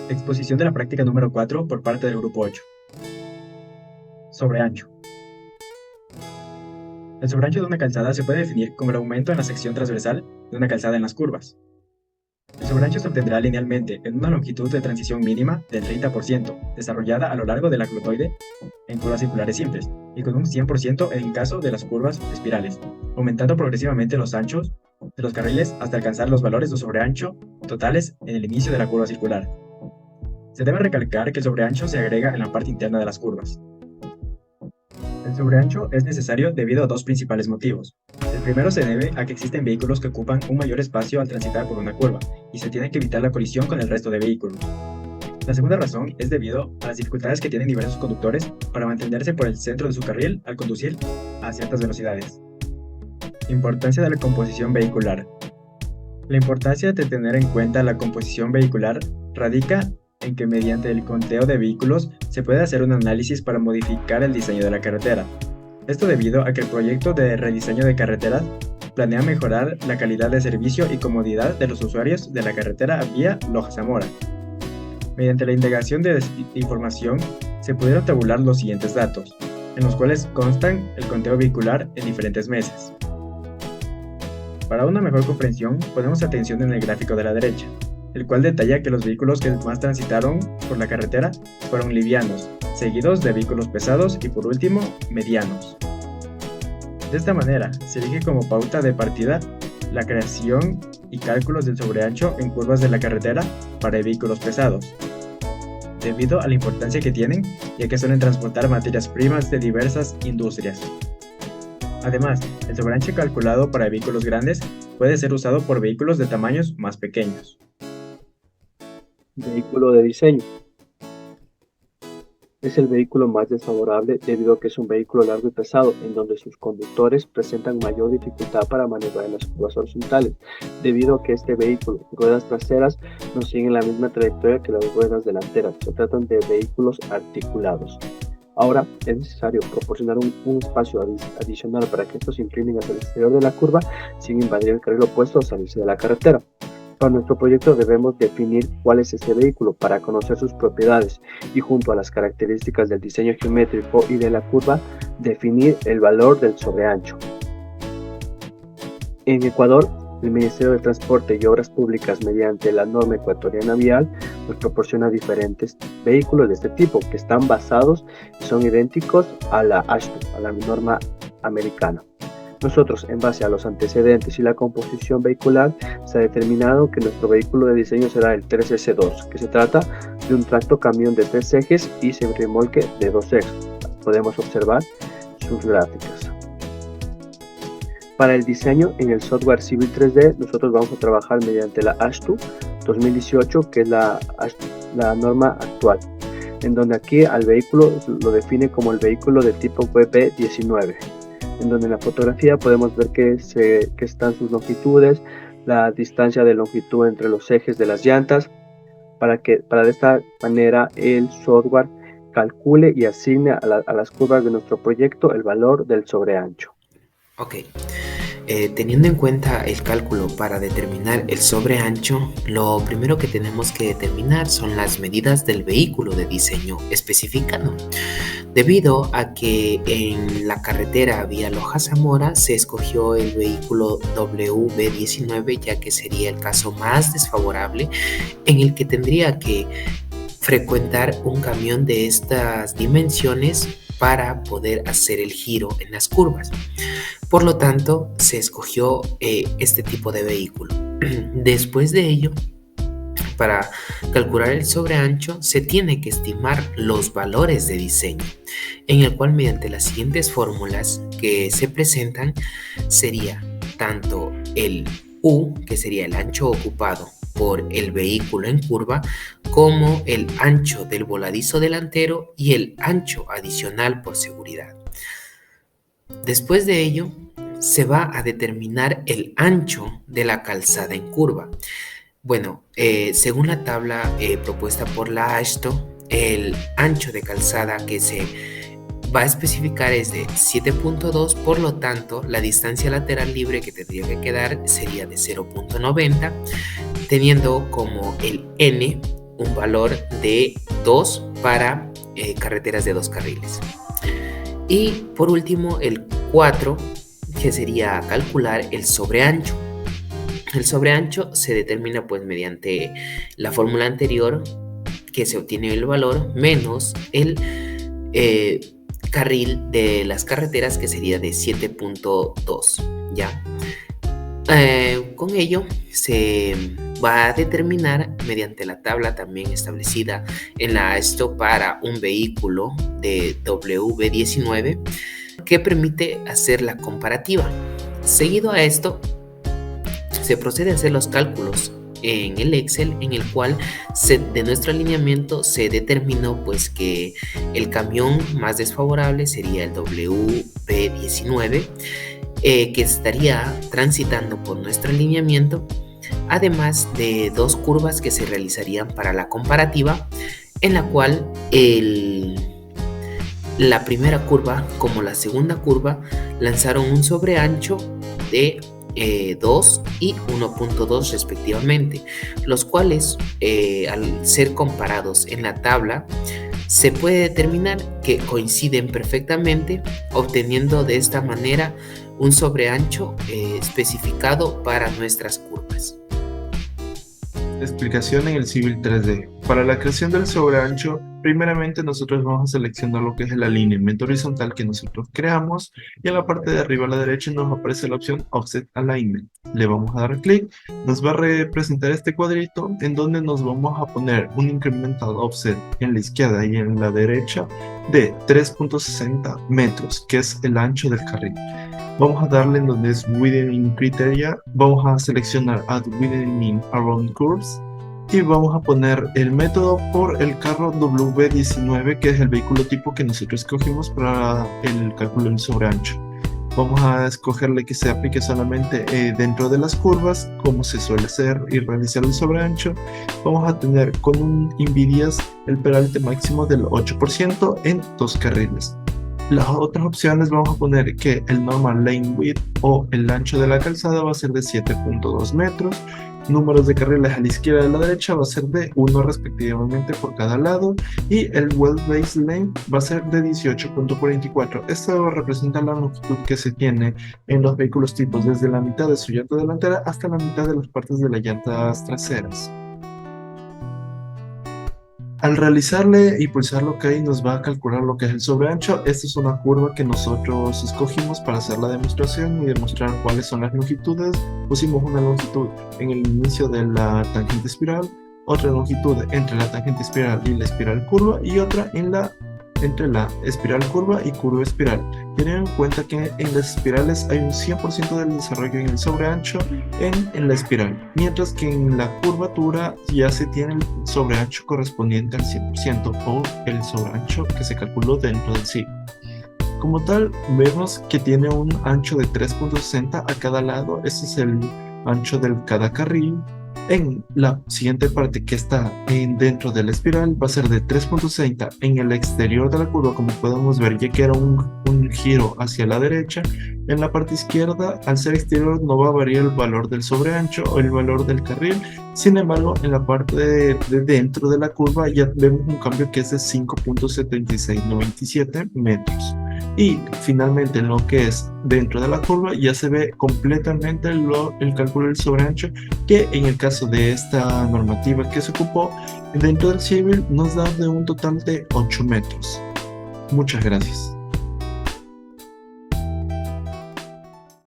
Exposición de la práctica número 4 por parte del grupo 8. Sobreancho. El sobreancho de una calzada se puede definir como el aumento en la sección transversal de una calzada en las curvas. El sobreancho se obtendrá linealmente en una longitud de transición mínima del 30%, desarrollada a lo largo de la crutoide en curvas circulares simples, y con un 100% en caso de las curvas espirales, aumentando progresivamente los anchos de los carriles hasta alcanzar los valores de sobreancho totales en el inicio de la curva circular. Se debe recalcar que el sobreancho se agrega en la parte interna de las curvas. El sobreancho es necesario debido a dos principales motivos. El primero se debe a que existen vehículos que ocupan un mayor espacio al transitar por una curva, y se tiene que evitar la colisión con el resto de vehículos. La segunda razón es debido a las dificultades que tienen diversos conductores para mantenerse por el centro de su carril al conducir a ciertas velocidades. Importancia de la composición vehicular. La importancia de tener en cuenta la composición vehicular radica en que mediante el conteo de vehículos se puede hacer un análisis para modificar el diseño de la carretera. Esto debido a que el proyecto de rediseño de carreteras planea mejorar la calidad de servicio y comodidad de los usuarios de la carretera vía Loja-Zamora. Mediante la integración de información se pudieron tabular los siguientes datos, en los cuales constan el conteo vehicular en diferentes meses. Para una mejor comprensión, ponemos atención en el gráfico de la derecha, el cual detalla que los vehículos que más transitaron por la carretera fueron livianos, seguidos de vehículos pesados y por último, medianos. De esta manera, se elige como pauta de partida la creación y cálculos del sobreancho en curvas de la carretera para vehículos pesados, debido a la importancia que tienen, ya que suelen transportar materias primas de diversas industrias. Además, el sobreancho calculado para vehículos grandes puede ser usado por vehículos de tamaños más pequeños. Vehículo de diseño. Es el vehículo más desfavorable debido a que es un vehículo largo y pesado, en donde sus conductores presentan mayor dificultad para maniobrar en las curvas horizontales, debido a que este vehículo, ruedas traseras, no siguen la misma trayectoria que las ruedas delanteras. Se tratan de vehículos articulados. Ahora es necesario proporcionar un espacio adicional para que estos se inclinen hacia el exterior de la curva sin invadir el carril opuesto o salirse de la carretera. Para nuestro proyecto debemos definir cuál es este vehículo para conocer sus propiedades y, junto a las características del diseño geométrico y de la curva, definir el valor del sobreancho. En Ecuador, el Ministerio de Transporte y Obras Públicas, mediante la norma ecuatoriana vial, nos proporciona diferentes vehículos de este tipo que están basados y son idénticos a la AASHTO, a la norma americana. Nosotros, en base a los antecedentes y la composición vehicular, se ha determinado que nuestro vehículo de diseño será el 3S2, que se trata de un tracto camión de 3 ejes y semirremolque de 2 ejes. Podemos observar sus gráficas. Para el diseño en el software Civil 3D, nosotros vamos a trabajar mediante la AASHTO 2018, que es la norma actual, en donde aquí al vehículo lo define como el vehículo de tipo WB19. En donde en la fotografía podemos ver que están sus longitudes, la distancia de longitud entre los ejes de las llantas, para de esta manera el software calcule y asigne a las curvas de nuestro proyecto el valor del sobreancho. Ok, teniendo en cuenta el cálculo para determinar el sobreancho, lo primero que tenemos que determinar son las medidas del vehículo de diseño especificado. Debido a que en la carretera vía Loja-Zamora se escogió el vehículo WB19, ya que sería el caso más desfavorable en el que tendría que frecuentar un camión de estas dimensiones para poder hacer el giro en las curvas. Por lo tanto, se escogió este tipo de vehículo. Después de ello, para calcular el sobreancho, se tiene que estimar los valores de diseño, en el cual mediante las siguientes fórmulas que se presentan sería tanto el U, que sería el ancho ocupado por el vehículo en curva, como el ancho del voladizo delantero y el ancho adicional por seguridad. Después de ello, se va a determinar el ancho de la calzada en curva. Bueno, según la tabla propuesta por la AASHTO, el ancho de calzada que se va a especificar es de 7.2, por lo tanto, la distancia lateral libre que tendría que quedar sería de 0.90, teniendo como el N un valor de 2 para carreteras de 2 carriles. Y por último, el 4, que sería calcular el sobreancho. El sobreancho se determina pues mediante la fórmula anterior, que se obtiene el valor menos el carril de las carreteras, que sería de 7.2, ¿ya? Con ello se va a determinar mediante la tabla también establecida en la AESTO para un vehículo de W19, que permite hacer la comparativa. Seguido a esto, se procede a hacer los cálculos en el Excel, en el cual de nuestro alineamiento se determinó pues que el camión más desfavorable sería el WB19, que estaría transitando por nuestro alineamiento, además de 2 curvas que se realizarían para la comparativa, en la cual la primera curva como la segunda curva lanzaron un sobreancho de 2 y 1.2 respectivamente, los cuales al ser comparados en la tabla se puede determinar que coinciden perfectamente, obteniendo de esta manera un sobreancho especificado para nuestras curvas. Explicación en el Civil 3D. Para la creación del sobreancho, primeramente nosotros vamos a seleccionar lo que es el alineamiento horizontal que nosotros creamos, y en la parte de arriba a la derecha nos aparece la opción Offset Alignment. Le vamos a dar clic, nos va a representar este cuadrito en donde nos vamos a poner un incremental offset en la izquierda y en la derecha de 3.60 metros, que es el ancho del carril. Vamos a darle en donde es Widening Criteria, vamos a seleccionar Add Widening Around Curves y vamos a poner el método por el carro W19, que es el vehículo tipo que nosotros escogimos para el cálculo del sobreancho. Vamos a escogerle que se aplique solamente dentro de las curvas, como se suele hacer, y realizar el sobreancho. Vamos a tener con un Invidias el peralte máximo del 8% en 2 carriles. Las otras opciones vamos a poner que el normal lane width o el ancho de la calzada va a ser de 7.2 metros. Números de carriles a la izquierda y a la derecha va a ser de 1 respectivamente por cada lado, y el well base lane va a ser de 18.44. Esto representa la longitud que se tiene en los vehículos tipos desde la mitad de su llanta delantera hasta la mitad de las partes de las llantas traseras. Al realizarle y pulsar lo que hay, nos va a calcular lo que es el sobreancho. Esta es una curva que nosotros escogimos para hacer la demostración y demostrar cuáles son las longitudes. Pusimos una longitud en el inicio de la tangente espiral, otra longitud entre la tangente espiral y la espiral curva, y otra entre la espiral curva y curva espiral. Teniendo en cuenta que en las espirales hay un 100% del desarrollo en el sobreancho en la espiral, mientras que en la curvatura ya se tiene el sobreancho correspondiente al 100% o el sobreancho que se calculó dentro del ciclo. Como tal, vemos que tiene un ancho de 3.60 a cada lado. Este es el ancho de cada carril. En la siguiente parte que está dentro de la espiral va a ser de 3.60 en el exterior de la curva, como podemos ver, ya que era un giro hacia la derecha. En la parte izquierda, al ser exterior, no va a variar el valor del sobreancho o el valor del carril. Sin embargo, en la parte de dentro de la curva ya vemos un cambio que es de 5.7697 metros. Y finalmente, en lo que es dentro de la curva, ya se ve completamente el cálculo del sobreancho, que en el caso de esta normativa que se ocupó dentro del civil nos da de un total de 8 metros. Muchas gracias.